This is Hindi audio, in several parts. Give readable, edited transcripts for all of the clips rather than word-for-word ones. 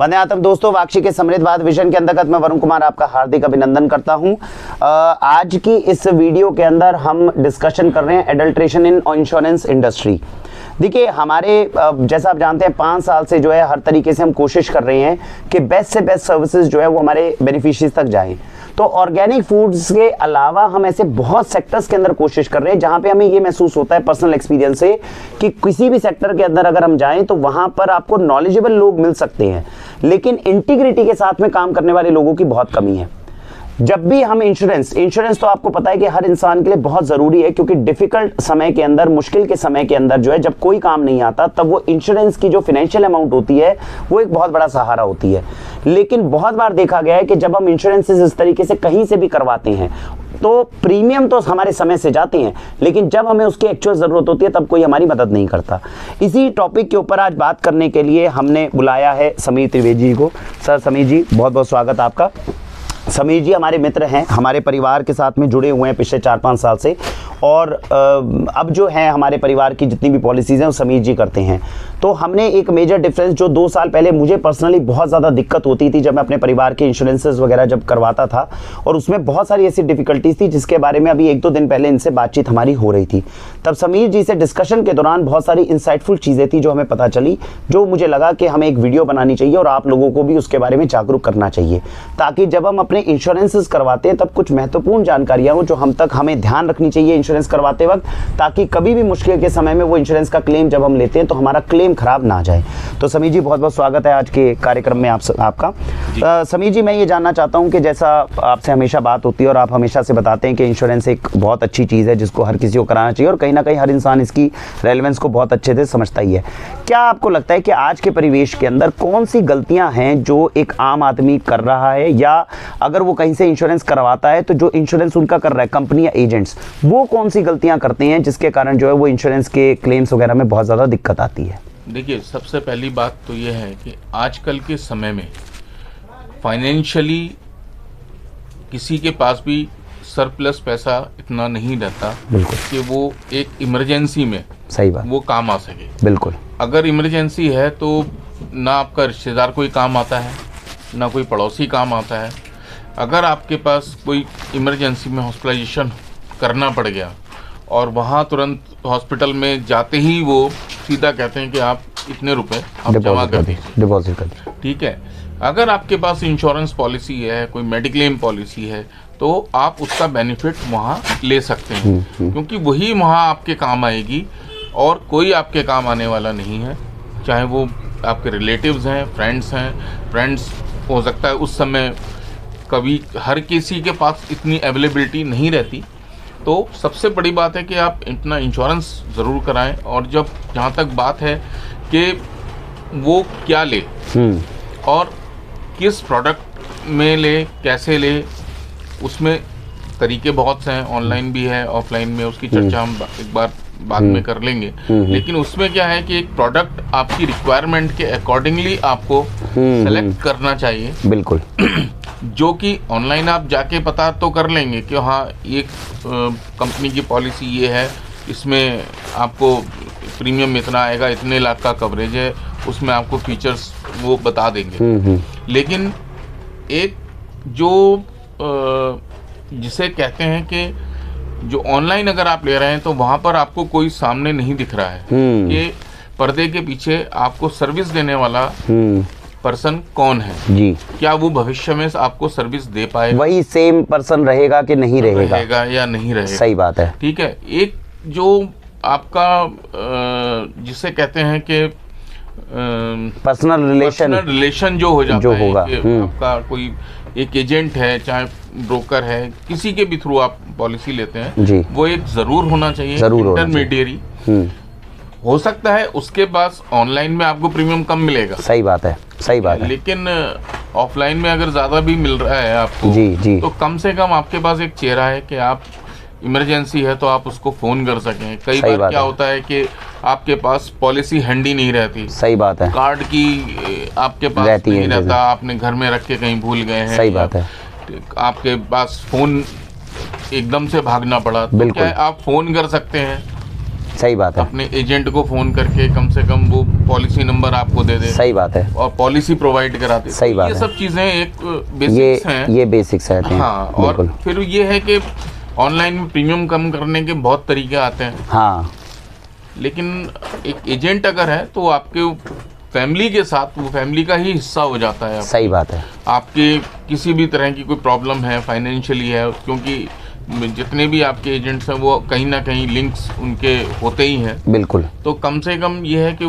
वंदे मातरम दोस्तों, वाक्षी के समृद्ध भारत विजन के अंतर्गत मैं वरुण कुमार आपका हार्दिक अभिनंदन करता हूं। आज की इस वीडियो के अंदर हम डिस्कशन कर रहे हैं एडल्ट्रेशन इन इंश्योरेंस इंडस्ट्री। देखिए, हमारे जैसा आप जानते हैं 5 साल से जो है हर तरीके से हम कोशिश कर रहे हैं कि बेस्ट से बेस्ट सर्विसेज जो है वो हमारे बेनिफिशियरीज तक जाएं। तो ऑर्गेनिक फूड्स के अलावा हम ऐसे बहुत सेक्टर्स के अंदर कोशिश कर रहे हैं जहां पे हमें ये महसूस होता है पर्सनल एक्सपीरियंस से कि किसी भी सेक्टर के अंदर अगर हम जाएं तो वहां पर आपको नॉलेजेबल लोग मिल सकते हैं, लेकिन इंटीग्रिटी के साथ में काम करने वाले लोगों की बहुत कमी है। जब भी हम इंश्योरेंस तो आपको पता है कि हर इंसान के लिए बहुत जरूरी है, क्योंकि डिफिकल्ट समय के अंदर, मुश्किल के समय के अंदर जो है जब कोई काम नहीं आता तब वो इंश्योरेंस की जो फाइनेंशियल अमाउंट होती है वो एक बहुत बड़ा सहारा होती है। लेकिन बहुत बार देखा गया है कि जब हम इंश्योरेंस इस तरीके से कहीं से भी करवाते हैं तो प्रीमियम तो हमारे समय से जाते हैं, लेकिन जब हमें उसकी एक्चुअल जरूरत होती है तब कोई हमारी मदद नहीं करता। इसी टॉपिक के ऊपर आज बात करने के लिए हमने बुलाया है समीर त्रिवेदी जी को। सर, समीर जी बहुत बहुत स्वागत आपका। समीर जी हमारे मित्र हैं, हमारे परिवार के साथ में जुड़े हुए हैं पिछले 4-5 साल से, और अब जो है हमारे परिवार की जितनी भी पॉलिसीज़ हैं वो समीर जी करते हैं। तो हमने एक मेजर डिफरेंस जो 2 साल पहले मुझे पर्सनली बहुत ज़्यादा दिक्कत होती थी जब मैं अपने परिवार के इंश्योरेंसेस वगैरह जब करवाता था, और उसमें बहुत सारी ऐसी डिफिकल्टीज थी जिसके बारे में अभी 1-2 दिन पहले इनसे बातचीत हमारी हो रही थी। तब समीर जी से डिस्कशन के दौरान बहुत सारी इंसाइटफुल चीज़ें थी जो हमें पता चली, जो मुझे लगा कि हमें एक वीडियो बनानी चाहिए और आप लोगों को भी उसके बारे में जागरूक करना चाहिए, ताकि जब हम अपने इंश्योरेंसेस करवाते हैं तब कुछ महत्वपूर्ण जानकारियाँ हो जो हमें ध्यान रखनी चाहिए इंश्योरेंस करवाते वक्त, ताकि कभी भी मुश्किल के समय में वो इंश्योरेंस का क्लेम जब हम लेते हैं तो हमारा क्लेम खराब ना जाए। तो समीर जी बहुत बहुत स्वागत है आज के कार्यक्रम में आपका। समीर जी, मैं ये जानना चाहता हूँ कि जैसा आपसे हमेशा बात होती है और आप हमेशा से बताते हैं कि इंश्योरेंस एक बहुत अच्छी चीज़ है जिसको हर किसी को कराना चाहिए, और कहीं ना कहीं हर इंसान इसकी रेलेवेंस को बहुत अच्छे से समझता ही है। क्या आपको लगता है कि आज के परिवेश के अंदर कौन सी गलतियां हैं जो एक आम आदमी कर रहा है, या अगर वो कहीं से इंश्योरेंस करवाता है तो जो इंश्योरेंस उनका कर रहा है कंपनी या एजेंट्स, वो कौन सी गलतियां करते हैं जिसके कारण जो है वो इंश्योरेंस के क्लेम्स वगैरह में बहुत ज़्यादा दिक्कत आती है? देखिए, सबसे पहली बात तो ये है कि आजकल के समय में फाइनेंशियली किसी के पास भी सरप्लस पैसा इतना नहीं रहता कि वो एक इमरजेंसी में सही बात वो काम आ सके। बिल्कुल। अगर इमरजेंसी है तो ना आपका रिश्तेदार कोई काम आता है, ना कोई पड़ोसी काम आता है। अगर आपके पास कोई इमरजेंसी में हॉस्पिटलाइजेशन करना पड़ गया और वहाँ तुरंत हॉस्पिटल में जाते ही वो सीधा कहते हैं कि आप इतने रुपए आप जमा कर दीजिए, डिपॉजिट कर दीजिए, ठीक है। अगर आपके पास इंश्योरेंस पॉलिसी है, कोई मेडिक्लेम पॉलिसी है, तो आप उसका बेनिफिट वहाँ ले सकते हैं, क्योंकि वही वहाँ आपके काम आएगी और कोई आपके काम आने वाला नहीं है। चाहे वो आपके रिलेटिव्स हैं, फ्रेंड्स हो सकता है उस समय कभी हर किसी के पास इतनी अवेलेबिलिटी नहीं रहती। तो सबसे बड़ी बात है कि आप इतना इंश्योरेंस ज़रूर कराएं, और जहाँ तक बात है कि वो क्या ले और किस प्रोडक्ट में ले, कैसे ले, उसमें तरीके बहुत से हैं, ऑनलाइन भी है, ऑफलाइन में, उसकी चर्चा हम एक बार बाद में कर लेंगे। लेकिन उसमें क्या है कि एक प्रोडक्ट आपकी रिक्वायरमेंट के अकॉर्डिंगली आपको सेलेक्ट करना चाहिए। बिल्कुल। जो कि ऑनलाइन आप जाके पता तो कर लेंगे कि हाँ ये कंपनी की पॉलिसी ये है, इसमें आपको प्रीमियम इतना आएगा, इतने लाख का कवरेज है, उसमें आपको फीचर्स वो बता देंगे। लेकिन एक जो जिसे कहते हैं कि जो ऑनलाइन अगर आप ले रहे हैं तो वहाँ पर आपको कोई सामने नहीं दिख रहा है कि पर्दे के पीछे आपको सर्विस देने वाला पर्सन कौन है जी, क्या वो भविष्य में आपको सर्विस दे पाएगा, वही सेम पर्सन रहेगा कि नहीं रहेगा या नहीं रहेगा। सही बात है, ठीक है। एक जो आपका जिसे कहते हैं कि पर्सनल रिलेशन जो हो जाता है, होगा, आपका कोई एक एजेंट है, चाहे ब्रोकर है, किसी के भी थ्रू आप पॉलिसी लेते हैं जी, वो एक जरूर होना चाहिए, इंटरमीडियरी हो सकता है उसके पास ऑनलाइन में आपको प्रीमियम कम मिलेगा। सही बात है, सही बात है। लेकिन ऑफलाइन में अगर ज़्यादा भी मिल रहा है आपको जी, तो कम से कम आपके पास एक चेहरा है कि आप इमरजेंसी है तो आप उसको फ़ोन कर सकें। कई बार क्या होता है कि आपके पास पॉलिसी हैंडी नहीं रहती। सही बात है। कार्ड की आपके पास नहीं रहता, आपने घर में रख के कहीं भूल गए हैं। सही बात है। आपके पास फ़ोन एकदम से भागना पड़ा, तो क्या आप फ़ोन कर सकते हैं सही बात है। अपने एजेंट को फोन करके कम से कम वो पॉलिसी नंबर आपको दे दे। सही बात है। और पॉलिसी प्रोवाइड कराते। सही बात ये है। सब चीजें एक बेसिक्स हैं। ये बेसिक्स हैं। हाँ, और फिर ये है कि ऑनलाइन में प्रीमियम कम करने के बहुत तरीके आते हैं। हाँ, लेकिन एक एजेंट अगर है तो आपके फैमिली के साथ वो फैमिली का ही हिस्सा हो जाता है। सही बात है। आपके किसी भी तरह की कोई प्रॉब्लम है, फाइनेंशियली है, क्योंकि जितने भी आपके एजेंट्स हैं वो कहीं ना कहीं लिंक्स उनके होते ही हैं। बिल्कुल। तो कम से कम ये है कि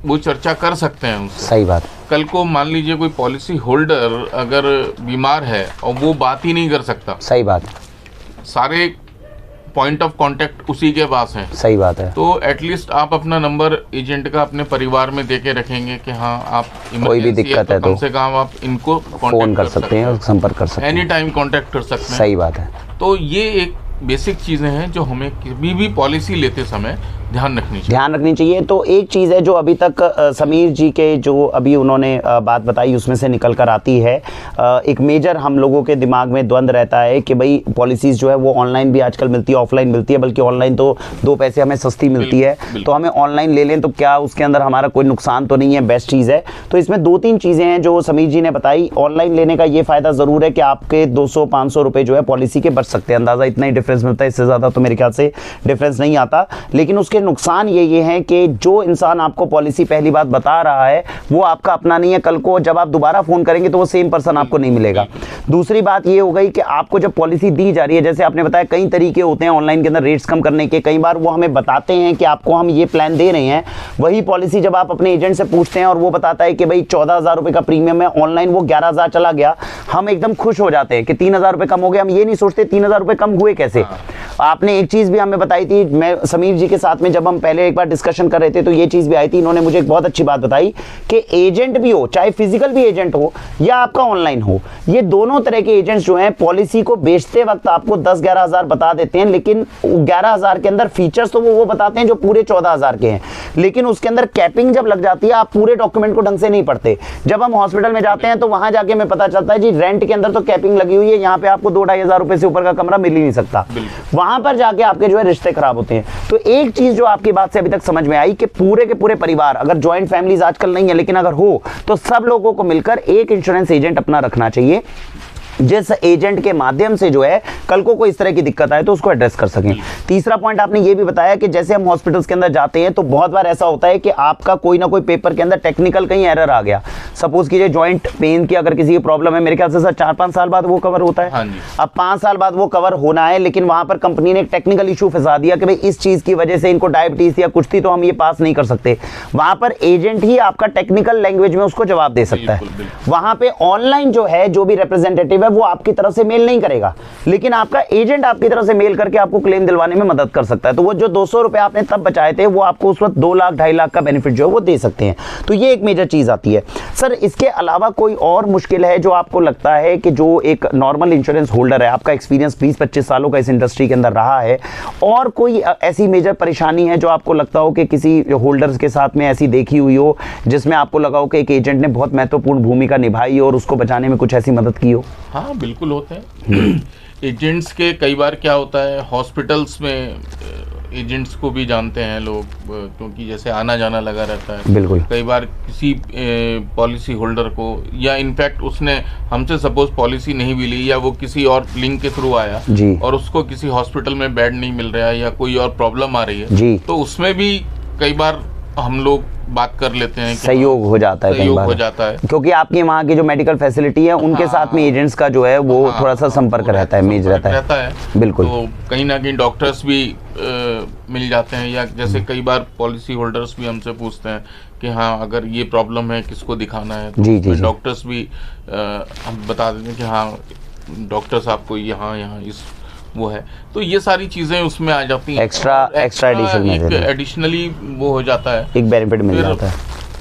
वो चर्चा कर सकते हैं उनसे। सही बात। कल को मान लीजिए कोई पॉलिसी होल्डर अगर बीमार है और वो बात ही नहीं कर सकता। सही बात। सारे पॉइंट ऑफ कांटेक्ट उसी के पास है। सही बात है। तो एटलीस्ट आप अपना नंबर एजेंट का अपने परिवार में देके रखेंगे कि हाँ आप कोई भी दिक्कत है तो कम से कम आप इनको फोन कर सकते हैं और संपर्क कर सकते हैं, एनी टाइम कांटेक्ट कर सकते हैं। सही बात है। तो ये एक बेसिक चीज़ें हैं जो हमें कभी भी पॉलिसी लेते समय ध्यान रखनी चाहिए। तो एक चीज़ है जो अभी तक समीर जी के जो अभी उन्होंने बात बताई उसमें से निकल कर आती है, एक मेजर हम लोगों के दिमाग में द्वंद्व रहता है कि भाई पॉलिसीज़ जो है वो ऑनलाइन भी आजकल मिलती है, ऑफलाइन मिलती है, बल्कि ऑनलाइन तो 2 पैसे हमें सस्ती मिलती है, तो हमें ऑनलाइन ले लें तो क्या उसके अंदर हमारा कोई नुकसान तो नहीं है, बेस्ट चीज़ है। तो इसमें 2-3 चीज़ें हैं जो समीर जी ने बताई। ऑनलाइन लेने का ये फ़ायदा ज़रूर है कि आपके 200-500 रुपये जो है पॉलिसी के बच सकते हैं, अंदाज़ा इतना ही डिफरेंस मिलता है, इससे ज़्यादा तो मेरे ख्याल से डिफरेंस नहीं आता। लेकिन उसके नुकसान ये हैं कि जो इंसान आपको पॉलिसी पहली बात बता रहा है वो आपका अपना नहीं है, कल को जब आप दोबारा फ़ोन करेंगे तो वो सेम पर्सन आपको नहीं मिलेगा। दूसरी बात ये हो गई कि आपको जब पॉलिसी दी जा रही है, जैसे आपने बताया कई तरीके होते हैं ऑनलाइन के अंदर रेट्स कम करने के, कई बार वो हमें बताते हैं कि आपको हम ये प्लान दे रहे हैं, वही पॉलिसी जब आप अपने एजेंट से पूछते हैं और वो बताता है कि भाई 14,000 रुपये का प्रीमियम है, ऑनलाइन वो 11,000 चला गया, हम एकदम खुश हो जाते हैं कि 3,000 रुपये कम हो गए। हम ये नहीं सोचते 3,000 रुपये कम हुए कैसे। आपने एक चीज़ भी हमें बताई थी, मैं समीर जी के साथ में जब हम पहले एक बार डिस्कशन कर रहे थे तो ये चीज़ भी आई थी, इन्होंने मुझे एक बहुत अच्छी बात बताई कि एजेंट भी हो, चाहे फिजिकल भी एजेंट हो या आपका ऑनलाइन हो, ये दोनों तरह के एजेंट्स जो हैं पॉलिसी को बेचते वक्त आपको 10-11 हज़ार बता देते हैं, लेकिन 11 हज़ार के अंदर फीचर्स तो वो बताते हैं जो पूरे 14 हज़ार के हैं, लेकिन उसके अंदर कैपिंग जब लग जाती है आप पूरे डॉक्यूमेंट को ढंग से नहीं पढ़ते। जब हम हॉस्पिटल में जाते हैं तो वहां जाके हमें पता चलता है जी रेंट के अंदर तो कैपिंग लगी हुई है, यहाँ पे आपको 2-2.5 हज़ार रुपए से ऊपर का कमरा मिल ही नहीं सकता, वहां पर जाके आपके जो है रिश्ते खराब होते हैं। तो एक चीज जो आपकी बात से अभी तक समझ में आई कि पूरे के पूरे परिवार, अगर जॉइंट फैमिलीज आजकल नहीं है लेकिन अगर हो तो सब लोगों को मिलकर एक इंश्योरेंस एजेंट अपना रखना चाहिए, जिस एजेंट के माध्यम से जो है कल को कोई इस तरह की दिक्कत आए तो उसको एड्रेस कर सकें। तीसरा पॉइंट आपने ये भी बताया कि जैसे हम हॉस्पिटल्स के अंदर जाते हैं तो बहुत बार ऐसा होता है कि आपका कोई ना कोई पेपर के अंदर टेक्निकल कहीं एरर आ गया, सपोज कीजिए जॉइंट पेन की अगर किसी की प्रॉब्लम है, मेरे ख्याल से सर 4-5 साल बाद वो कवर होता है। हाँ जी। अब 5 साल बाद वो कवर होना है, लेकिन वहां पर कंपनी ने एक टेक्निकल इशू फंसा दिया कि भाई इस चीज की वजह से इनको डायबिटीज या कुछ थी तो हम ये पास नहीं कर सकते। वहां पर एजेंट ही आपका टेक्निकल लैंग्वेज में उसको जवाब दे सकता है। वहां पे ऑनलाइन जो है जो भी रिप्रेजेंटेटिव है वो आपकी तरफ से मेल नहीं करेगा, लेकिन आपका एजेंट आपकी तरफ से मेल करके आपको क्लेम दिलवाने में मदद कर सकता है। तो वो जो 200 रुपए आपने तब बचाए थे वो आपको उस वक्त 2 लाख 2.5 लाख का बेनिफिट जो है वो दे सकते हैं। तो ये एक मेजर चीज आती है। सर इसके अलावा कोई और मुश्किल है जो आपको लगता है कि जो एक नॉर्मल इंश्योरेंस होल्डर है, आपका एक्सपीरियंस 20-25 सालों का इस इंडस्ट्री के अंदर रहा है, और कोई ऐसी मेजर परेशानी है जो आपको लगता हो कि किसी होल्डर्स के साथ में ऐसी देखी हुई हो जिसमें आपको लगा हो कि एक एजेंट ने बहुत महत्वपूर्ण भूमिका निभाई और उसको बचाने में कुछ ऐसी मदद की हो? हाँ बिल्कुल होते हैं। एजेंट्स के कई बार क्या होता है, हॉस्पिटल्स में एजेंट्स को भी जानते हैं लोग, क्योंकि जैसे आना जाना लगा रहता है। बिल्कुल। कई बार किसी पॉलिसी होल्डर को, या इनफैक्ट उसने हमसे सपोज पॉलिसी नहीं भी ली या वो किसी और लिंक के थ्रू आया जी, और उसको किसी हॉस्पिटल में बेड नहीं मिल रहा है या कोई और प्रॉब्लम आ रही है जी, तो उसमें भी कई बार हम लोग बात कर लेते हैं, सहयोग हो जाता है, सहयोग हो जाता है, क्योंकि आपकी वहाँ की जो मेडिकल फैसिलिटी है उनके साथ में एजेंट्स का जो है वो थोड़ा सा संपर्क रहता है, मेज रहता है। बिल्कुल। तो कहीं ना कहीं डॉक्टर्स भी मिल जाते हैं, या जैसे कई बार पॉलिसी होल्डर्स भी हमसे पूछते हैं कि हाँ अगर ये प्रॉब्लम है किसको दिखाना है, तो डॉक्टर्स भी हम बता देते हैं कि हाँ डॉक्टर्स आपको यहाँ इस वो है। तो ये सारी चीजें उसमें आ जाती हैं, एक्स्ट्रा एडिशनली वो हो जाता है, एक बेनिफिट मिल जाता है।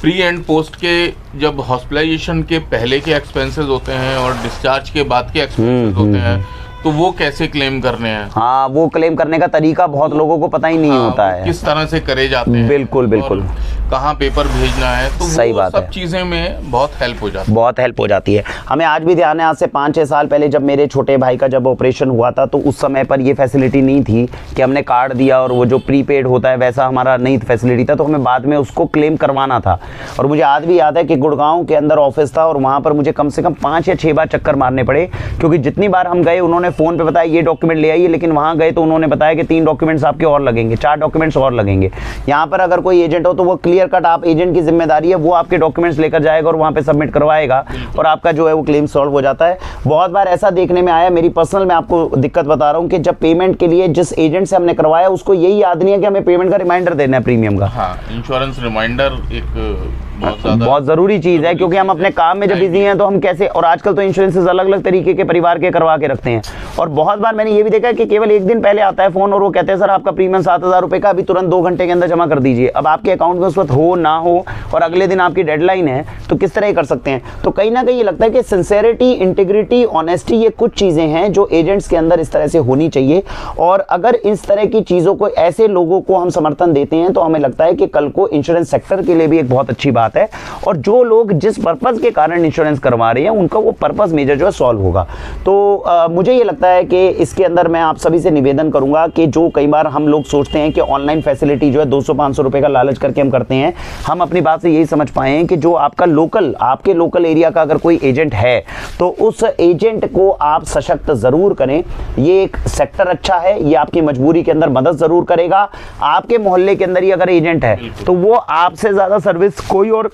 प्री एंड पोस्ट के जब हॉस्पिटलाइजेशन के पहले के एक्सपेंसेस होते हैं और डिस्चार्ज के बाद के एक्सपेंसेस होते हैं, तो वो कैसे क्लेम करने हैं। हाँ, वो क्लेम करने का तरीका बहुत लोगों को पता ही नहीं होता है, किस तरह से करे जाते हैं। बिल्कुल बिल्कुल, कहाँ पेपर भेजना है, तो सही वो बात सब है। चीजें में बहुत हेल्प हो जाती है। बहुत हेल्प हो जाती है। हमें आज भी ध्यान है, आज से 5-6 साल पहले जब मेरे छोटे भाई का जब ऑपरेशन हुआ था, तो उस समय पर ये फैसिलिटी नहीं थी कि हमने कार्ड दिया और वो जो प्रीपेड होता है वैसा हमारा नहीं फैसिलिटी था, तो हमें बाद में उसको क्लेम करवाना था। और मुझे आज भी याद है कि गुड़गांव के अंदर ऑफिस था और वहाँ पर मुझे कम से कम 5 या 6 बार चक्कर मारने पड़े, क्योंकि जितनी बार हम गए उन्होंने फ़ोन पे बताया ये डॉक्यूमेंट ले आइए, लेकिन वहाँ गए तो उन्होंने बताया कि 3 डॉक्यूमेंट्स आपके और लगेंगे, 4 डॉक्यूमेंट्स और लगेंगे। यहाँ पर अगर कोई एजेंट हो तो वो क्लियर कट, आप एजेंट की जिम्मेदारी है, वो आपके डॉक्यूमेंट्स लेकर जाएगा और वहाँ पे सबमिट करवाएगा और आपका जो है वो क्लेम सॉल्व हो जाता है। बहुत बार ऐसा देखने में आया, मेरी पर्सनल मैं आपको दिक्कत बता रहा हूँ कि जब पेमेंट के लिए जिस एजेंट से हमने करवाया उसको यही याद नहीं है कि हमें पेमेंट का रिमाइंडर देना है प्रीमियम का। हाँ, इंश्योरेंस रिमाइंडर एक बहुत ज़रूरी चीज़ है, क्योंकि हम अपने काम में जब बिजी हैं तो हम कैसे, और आजकल तो इंश्योरेंसेस अलग अलग तरीके के परिवार के करवा के रखते हैं। और बहुत बार मैंने ये भी देखा है कि केवल एक दिन पहले आता है फ़ोन और वो कहते हैं सर आपका प्रीमियम 7,000 रुपये का, अभी तुरंत 2 घंटे के अंदर जमा कर दीजिए। अब आपके अकाउंट में उस वक्त हो ना हो और अगले दिन आपकी डेडलाइन है, तो किस तरह कर सकते हैं। तो कहीं ना कहीं ये लगता है कि सिंसेरिटी, इंटीग्रिटी, ऑनेस्टी, ये कुछ चीज़ें हैं जो एजेंट्स के अंदर इस तरह से होनी चाहिए। और अगर इस तरह की चीज़ों को, ऐसे लोगों को हम समर्थन देते हैं, तो हमें लगता है कि कल को इंश्योरेंस सेक्टर के लिए भी एक बहुत अच्छी बात है, और जो लोग जिस पर्पज़ के कारण इंश्योरेंस करवा रहे हैं उनका वो पर्पज़ मेजर जो है सॉल्व होगा। तो मुझे ये लगता है कि इसके अंदर मैं आप सभी से निवेदन करूंगा कि जो कई बार हम लोग सोचते हैं कि ऑनलाइन फैसिलिटी जो है 200-500 रुपए का लालच करके हम करते हैं, हम अपनी बात से यही समझ पाए हैं कि जो आपका लोकल, आपके लोकल एरिया का अगर कोई एजेंट है तो उस एजेंट को आप सशक्त ज़रूर करें। ये एक सेक्टर अच्छा है, ये आपकी मजबूरी के अंदर मदद ज़रूर करेगा। आपके मोहल्ले के अंदर ही अगर एजेंट है तो वो आपसे ज़्यादा सर्विस कोई और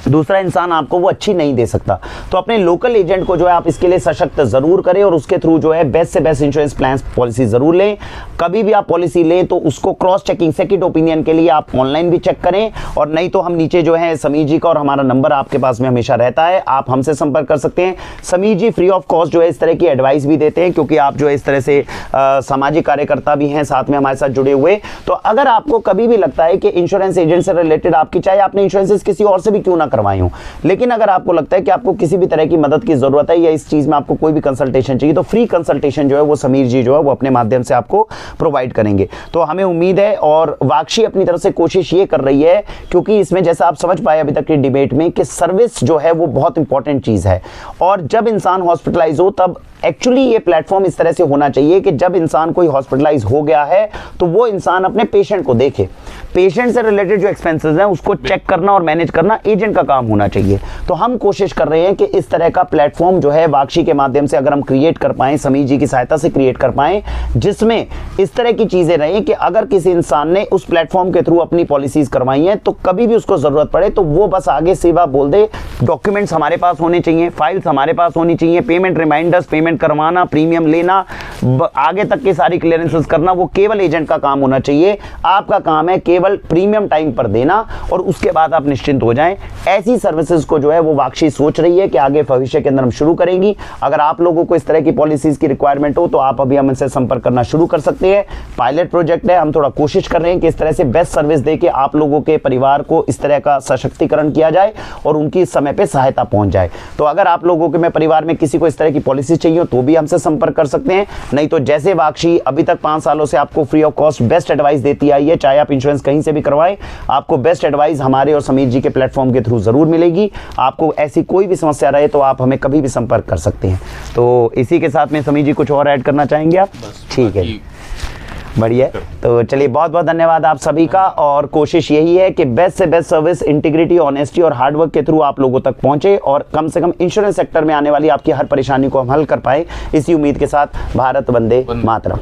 दूसरा इंसान आपको वो अच्छी नहीं दे सकता। तो अपने लोकल एजेंट को जो है आप इसके लिए सशक्त जरूर करें और उसके थ्रू जो है बेस्ट से बेस्ट इंश्योरेंस प्लान पॉलिसी जरूर लें। कभी भी आप पॉलिसी लें तो उसको क्रॉस चेकिंग, सेकंड ओपिनियन के लिए आप ऑनलाइन भी चेक करें, और नहीं तो हम नीचे जो है समीर जी का और हमारा नंबर आपके पास में हमेशा रहता है, आप हमसे संपर्क कर सकते हैं। समीर जी फ्री ऑफ कॉस्ट जो है इस तरह की एडवाइस भी देते हैं, क्योंकि आप जो है इस तरह से सामाजिक कार्यकर्ता भी हैं साथ में हमारे साथ जुड़े हुए। तो अगर आपको कभी भी लगता है कि इंश्योरेंस एजेंट से रिलेटेड आपकी, चाहे आपने इंश्योरेंस किसी और से भी क्यों ना करवाई हो, लेकिन अगर आपको लगता है कि आपको किसी भी तरह की मदद की जरूरत है या इस चीज में आपको कोई भी कंसल्टेशन चाहिए, तो फ्री कंसल्टेशन जो है वो समीर जी जो है वो अपने माध्यम से आपको प्रोवाइड करेंगे। तो हमें उम्मीद है, और वाक्षी अपनी तरफ से कोशिश ये कर रही है, क्योंकि इसमें जैसा आप समझ पाए अभी तक की डिबेट में कि सर्विस जो है वो बहुत इंपॉर्टेंट चीज है, और जब इंसान हॉस्पिटलाइज हो तब एक्चुअली ये प्लेटफॉर्म इस तरह से होना चाहिए कि जब इंसान कोई हॉस्पिटलाइज हो गया है तो वो इंसान अपने पेशेंट को देखे, पेशेंट से रिलेटेड जो एक्सपेंसेस हैं उसको चेक करना और मैनेज करना एजेंट का काम होना चाहिए। तो हम कोशिश कर रहे हैं कि इस तरह का प्लेटफॉर्म जो है वाक्षी के माध्यम से अगर हम क्रिएट कर पाएं, समीर जी की सहायता से क्रिएट कर पाएं, जिसमें इस तरह की चीजें रहें कि अगर किसी इंसान ने उस प्लेटफॉर्म के थ्रू अपनी पॉलिसीज करवाई हैं तो कभी भी उसको जरूरत पड़े तो वो बस आगे सेवा बोल दे, डॉक्यूमेंट्स हमारे पास होने चाहिए, फाइल्स हमारे पास होनी चाहिए, पेमेंट रिमाइंडर्स, पेमेंट करवाना, प्रीमियम लेना, आगे तक की सारी क्लियरेंसेस करना, वो केवल एजेंट का काम होना चाहिए। आपका काम है केवल प्रीमियम टाइम पर देना और उसके बाद आप निश्चिंत हो जाएं। ऐसी सर्विसेज को जो है वो वाक्षी सोच रही है कि आगे भविष्य के अंदर हम शुरू करेंगी। अगर आप लोगों को इस तरह की पॉलिसीज की रिक्वायरमेंट हो तो आप अभी हमसे संपर्क करना शुरू कर सकते हैं। पायलट प्रोजेक्ट है, हम थोड़ा कोशिश कर रहे हैं कि इस तरह से बेस्ट सर्विस देके आप लोगों के परिवार को इस तरह का सशक्तिकरण किया जाए और उनकी समय पे सहायता पहुंच जाए। तो अगर आप लोगों के में परिवार में किसी को इस तरह की पॉलिसी चाहिए तो भी हमसे संपर्क कर सकते हैं। नहीं तो जैसे वाक्षी अभी तक 5 सालों से आपको free of cost best advice देती आई है, चाहे आप इंश्योरेंस कहीं से भी करवाएं, आपको बेस्ट एडवाइस हमारे और समीर जी के प्लेटफॉर्म के थ्रू जरूर मिलेगी। आपको ऐसी कोई भी समस्या रहे तो आप हमें कभी भी संपर्क कर सकते हैं। तो इसी के साथ में समीर जी कुछ और ऐड करना चाहेंगे आप? ठीक है, बढ़िया। तो चलिए, बहुत बहुत धन्यवाद आप सभी का, और कोशिश यही है कि बेस्ट से बेस्ट सर्विस, इंटीग्रिटी, ऑनेस्टी और हार्डवर्क के थ्रू आप लोगों तक पहुंचे और कम से कम इंश्योरेंस सेक्टर में आने वाली आपकी हर परेशानी को हम हल कर पाए। इसी उम्मीद के साथ भारत वंदे मातरम।